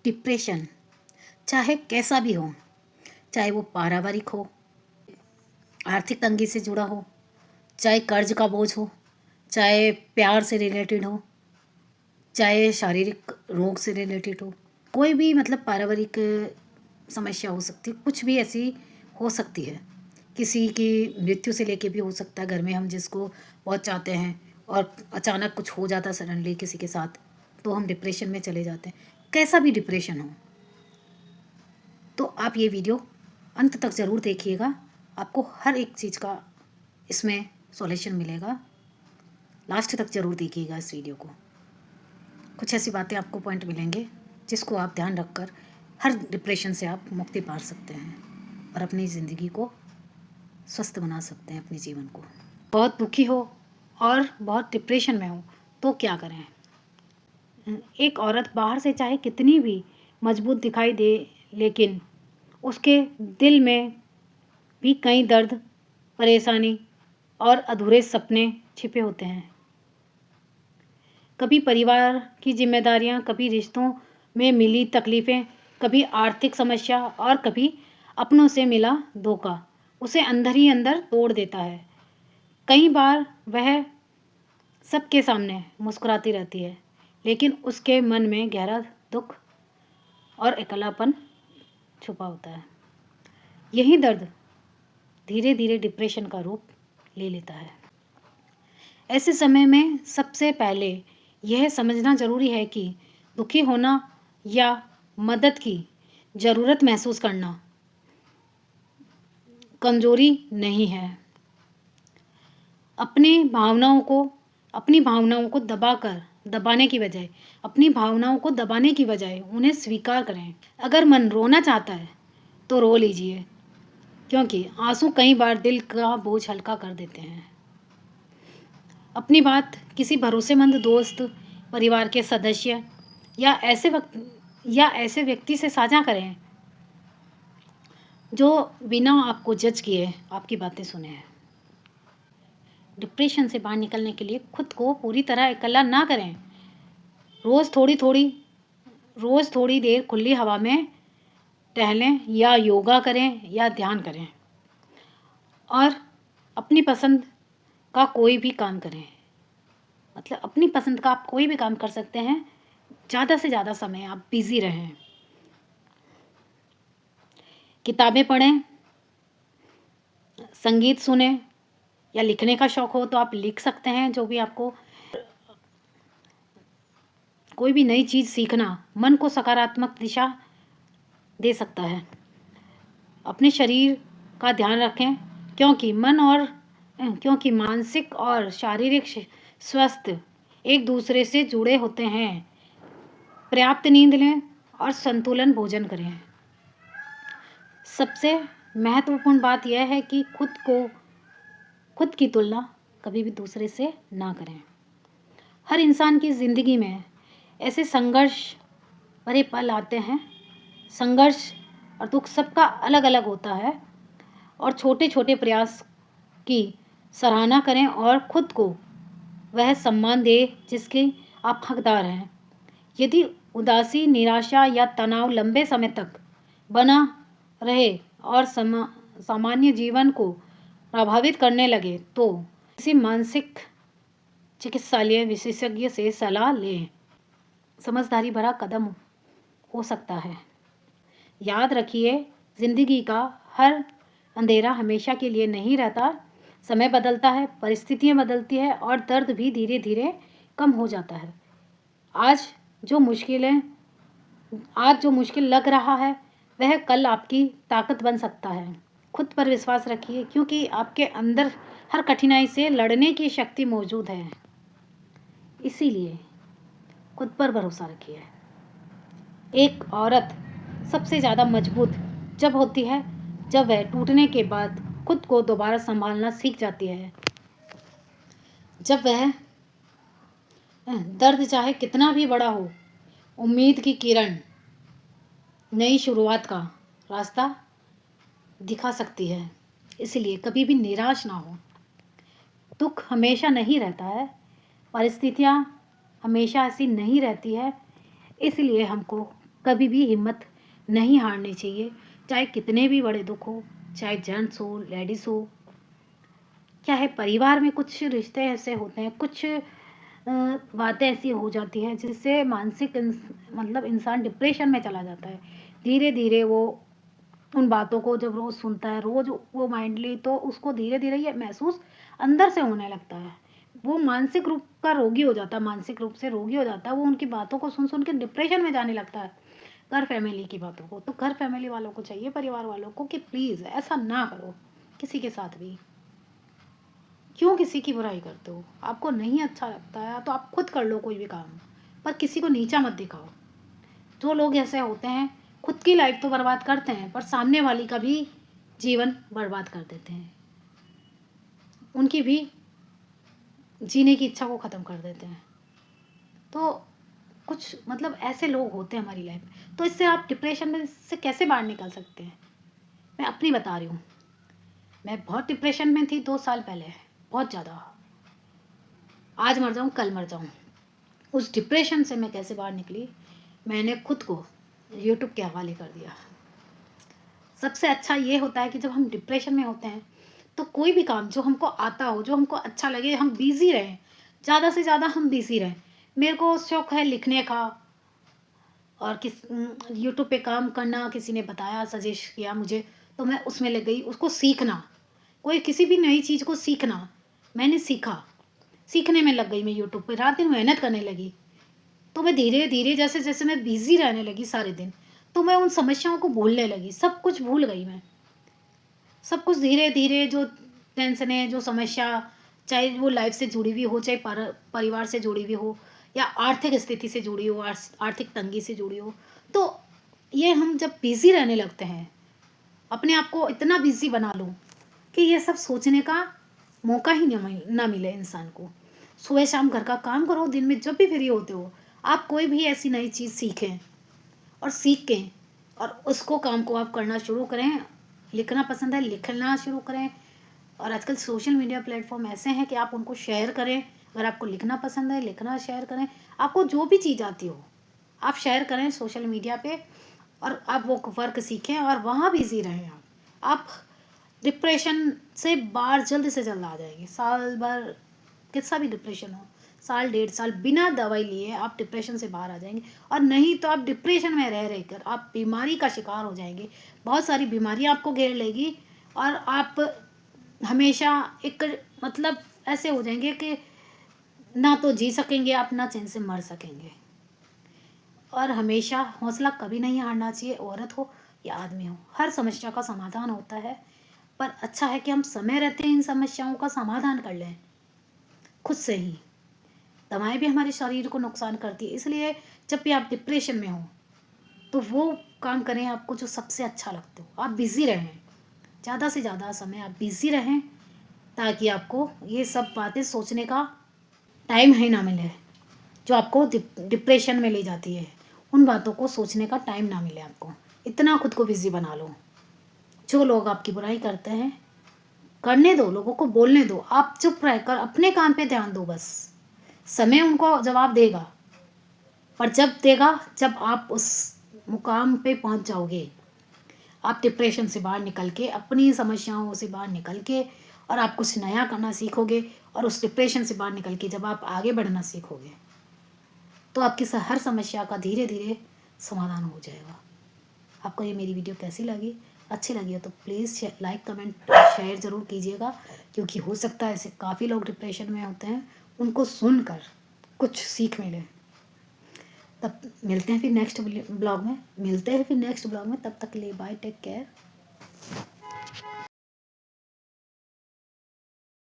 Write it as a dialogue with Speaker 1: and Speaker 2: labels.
Speaker 1: Depression चाहे कैसा भी हो, चाहे वो पारिवारिक हो, आर्थिक तंगी से जुड़ा हो, चाहे कर्ज का बोझ हो, चाहे प्यार से रिलेटेड हो, चाहे शारीरिक रोग से रिलेटेड हो, कोई भी मतलब पारिवारिक समस्या हो सकती है, कुछ भी ऐसी हो सकती है। किसी की मृत्यु से लेके भी हो सकता है, घर में हम जिसको बहुत चाहते हैं और अचानक कुछ हो जाता है सडनली किसी के साथ, तो हम डिप्रेशन में चले जाते हैं। कैसा भी डिप्रेशन हो, तो आप ये वीडियो अंत तक ज़रूर देखिएगा, आपको हर एक चीज़ का इसमें सॉल्यूशन मिलेगा। लास्ट तक ज़रूर देखिएगा इस वीडियो को। कुछ ऐसी बातें आपको पॉइंट मिलेंगे जिसको आप ध्यान रखकर हर डिप्रेशन से आप मुक्ति पा सकते हैं और अपनी ज़िंदगी को स्वस्थ बना सकते हैं, अपने जीवन को। बहुत दुखी हो और बहुत डिप्रेशन में हो तो क्या करें? एक औरत बाहर से चाहे कितनी भी मजबूत दिखाई दे, लेकिन उसके दिल में भी कई दर्द, परेशानी और अधूरे सपने छिपे होते हैं। कभी परिवार की जिम्मेदारियां, कभी रिश्तों में मिली तकलीफ़ें, कभी आर्थिक समस्या और कभी अपनों से मिला धोखा उसे अंदर ही अंदर तोड़ देता है। कई बार वह सबके सामने मुस्कुराती रहती है, लेकिन उसके मन में गहरा दुख और अकेलापन छुपा होता है। यही दर्द धीरे धीरे डिप्रेशन का रूप ले लेता है। ऐसे समय में सबसे पहले यह समझना ज़रूरी है कि दुखी होना या मदद की ज़रूरत महसूस करना कमज़ोरी नहीं है। अपनी भावनाओं को दबाने की बजाय उन्हें स्वीकार करें। अगर मन रोना चाहता है तो रो लीजिए, क्योंकि आंसू कई बार दिल का बोझ हल्का कर देते हैं। अपनी बात किसी भरोसेमंद दोस्त, परिवार के सदस्य या ऐसे व्यक्ति से साझा करें जो बिना आपको जज किए आपकी बातें सुने। डिप्रेशन से बाहर निकलने के लिए खुद को पूरी तरह अकेला ना करें। रोज़ थोड़ी देर खुली हवा में टहलें या योगा करें या ध्यान करें और अपनी पसंद का कोई भी काम करें। मतलब अपनी पसंद का आप कोई भी काम कर सकते हैं। ज़्यादा से ज़्यादा समय आप बिज़ी रहें। किताबें पढ़ें, संगीत सुने या लिखने का शौक़ हो तो आप लिख सकते हैं। जो भी आपको कोई भी नई चीज़ सीखना मन को सकारात्मक दिशा दे सकता है। अपने शरीर का ध्यान रखें, क्योंकि मानसिक और शारीरिक स्वास्थ्य एक दूसरे से जुड़े होते हैं। पर्याप्त नींद लें और संतुलन भोजन करें। सबसे महत्वपूर्ण बात यह है कि खुद की तुलना कभी भी दूसरे से ना करें। हर इंसान की ज़िंदगी में ऐसे संघर्ष भरे पल आते हैं। संघर्ष और दुख सबका अलग अलग होता है और छोटे छोटे प्रयास की सराहना करें और खुद को वह सम्मान दें जिसके आप हकदार हैं। यदि उदासी, निराशा या तनाव लंबे समय तक बना रहे और सामान्य जीवन को प्रभावित करने लगे तो किसी मानसिक चिकित्सालय विशेषज्ञ से सलाह लें। समझदारी भरा कदम हो सकता है। याद रखिए, ज़िंदगी का हर अंधेरा हमेशा के लिए नहीं रहता। समय बदलता है, परिस्थितियाँ बदलती है और दर्द भी धीरे धीरे कम हो जाता है। आज जो मुश्किल लग रहा है वह कल आपकी ताकत बन सकता है। खुद पर विश्वास रखिए, क्योंकि आपके अंदर हर कठिनाई से लड़ने की शक्ति मौजूद है। इसीलिए खुद पर भरोसा रखिए। एक औरत सबसे ज़्यादा मजबूत जब होती है जब वह टूटने के बाद खुद को दोबारा संभालना सीख जाती है। जब वह दर्द चाहे कितना भी बड़ा हो, उम्मीद की किरण नई शुरुआत का रास्ता दिखा सकती है। इसलिए कभी भी निराश ना हो। दुख हमेशा नहीं रहता है, परिस्थितियाँ हमेशा ऐसी नहीं रहती है। इसलिए हमको कभी भी हिम्मत नहीं हारनी चाहिए, चाहे कितने भी बड़े दुख हो, चाहे जेंट्स हो, लेडीज़ हो। क्या है, परिवार में कुछ रिश्ते ऐसे होते हैं, कुछ बातें ऐसी हो जाती हैं जिससे मानसिक मतलब इंसान डिप्रेशन में चला जाता है। धीरे धीरे वो उन बातों को जब रोज़ सुनता है, रोज़ वो माइंडली, तो उसको धीरे धीरे ये महसूस अंदर से होने लगता है। वो मानसिक रूप का रोगी हो जाता है, मानसिक रूप से रोगी हो जाता है। वो उनकी बातों को सुन सुन के डिप्रेशन में जाने लगता है, घर फैमिली की बातों को। तो घर फैमिली वालों को चाहिए, परिवार वालों को, कि प्लीज़ ऐसा ना करो किसी के साथ भी। क्यों किसी की बुराई करते हो? आपको नहीं अच्छा लगता है तो आप खुद कर लो कोई भी काम, पर किसी को नीचा मत दिखाओ। जो लोग ऐसे होते हैं, खुद की लाइफ तो बर्बाद करते हैं पर सामने वाली का भी जीवन बर्बाद कर देते हैं, उनकी भी जीने की इच्छा को ख़त्म कर देते हैं। तो कुछ मतलब ऐसे लोग होते हैं हमारी लाइफ में। तो इससे आप डिप्रेशन में से कैसे बाहर निकल सकते हैं? मैं अपनी बता रही हूँ। मैं बहुत डिप्रेशन में थी 2 साल पहले, बहुत ज़्यादा। आज मर जाऊँ, कल मर जाऊँ। उस डिप्रेशन से मैं कैसे बाहर निकली? मैंने खुद को यूट्यूब के हवाले कर दिया। सबसे अच्छा ये होता है कि जब हम डिप्रेशन में होते हैं तो कोई भी काम जो हमको आता हो, जो हमको अच्छा लगे, हम बिज़ी रहें, ज़्यादा से ज़्यादा हम बिज़ी रहें। मेरे को शौक है लिखने का, और यूट्यूब पे काम करना, किसी ने बताया, सजेस्ट किया मुझे, तो मैं उसमें लग गई। उसको सीखना, कोई किसी भी नई चीज़ को सीखना, मैंने सीखा, सीखने में लग गई मैं। यूट्यूब पे रात दिन मेहनत करने लगी। तो मैं धीरे धीरे, जैसे जैसे मैं बिज़ी रहने लगी सारे दिन, तो मैं उन समस्याओं को भूलने लगी, सब कुछ भूल गई मैं। सब कुछ धीरे धीरे, जो टेंशनें, जो समस्या, चाहे वो लाइफ से जुड़ी हुई हो, चाहे परिवार से जुड़ी हुई हो, या आर्थिक स्थिति से जुड़ी हो, आर्थिक तंगी से जुड़ी हो, तो ये हम जब बिज़ी रहने लगते हैं, अपने आप को इतना बिज़ी बना लो कि ये सब सोचने का मौका ही ना मिले इंसान को। सुबह शाम घर का काम करो, दिन में जब भी फ्री होते हो आप कोई भी ऐसी नई चीज़ सीखें, और सीख के और उसको काम को आप करना शुरू करें। लिखना पसंद है, लिखना शुरू करें। और आजकल सोशल मीडिया प्लेटफॉर्म ऐसे हैं कि आप उनको शेयर करें। अगर आपको लिखना पसंद है, लिखना शेयर करें। आपको जो भी चीज़ आती हो आप शेयर करें सोशल मीडिया पे, और आप वो वर्क सीखें और वहाँ बिज़ी रहें। आप डिप्रेशन से बाहर जल्द से जल्द आ जाएंगे। साल भर कैसा भी डिप्रेशन हो, साल 1.5 साल बिना दवाई लिए आप डिप्रेशन से बाहर आ जाएंगे। और नहीं तो आप डिप्रेशन में रह रहकर आप बीमारी का शिकार हो जाएंगे। बहुत सारी बीमारियां आपको घेर लेगी, और आप हमेशा एक मतलब ऐसे हो जाएंगे कि ना तो जी सकेंगे आप, ना चैन से मर सकेंगे। और हमेशा हौसला कभी नहीं हारना चाहिए, औरत हो या आदमी हो, हर समस्या का समाधान होता है। पर अच्छा है कि हम समय रहते इन समस्याओं का समाधान कर लें खुद से ही। दवाएं भी हमारे शरीर को नुकसान करती है, इसलिए जब भी आप डिप्रेशन में हो तो वो काम करें आपको जो सबसे अच्छा लगता हो। आप बिज़ी रहें, ज़्यादा से ज़्यादा समय आप बिज़ी रहें, ताकि आपको ये सब बातें सोचने का टाइम ही ना मिले जो आपको डिप्रेशन में ले जाती है। उन बातों को सोचने का टाइम ना मिले आपको। इतना खुद को बिज़ी बना लो। जो लोग आपकी बुराई करते हैं, करने दो, लोगों को बोलने दो। आप चुप रहकर अपने काम पे ध्यान दो बस। समय उनको जवाब देगा, पर जब देगा जब आप उस मुकाम पे पहुंच जाओगे। आप डिप्रेशन से बाहर निकल के, अपनी समस्याओं से बाहर निकल के, और आप कुछ नया करना सीखोगे। और उस डिप्रेशन से बाहर निकल के जब आप आगे बढ़ना सीखोगे तो आपकी हर समस्या का धीरे धीरे समाधान हो जाएगा। आपको ये मेरी वीडियो कैसी लगी? अच्छी लगी हो तो प्लीज़ लाइक, कमेंट, शेयर ज़रूर कीजिएगा, क्योंकि हो सकता है ऐसे काफ़ी लोग डिप्रेशन में होते हैं, उनको सुनकर कुछ सीख मिले। तब मिलते हैं फिर नेक्स्ट ब्लॉग में, तब तक के लिए बाय, टेक केयर।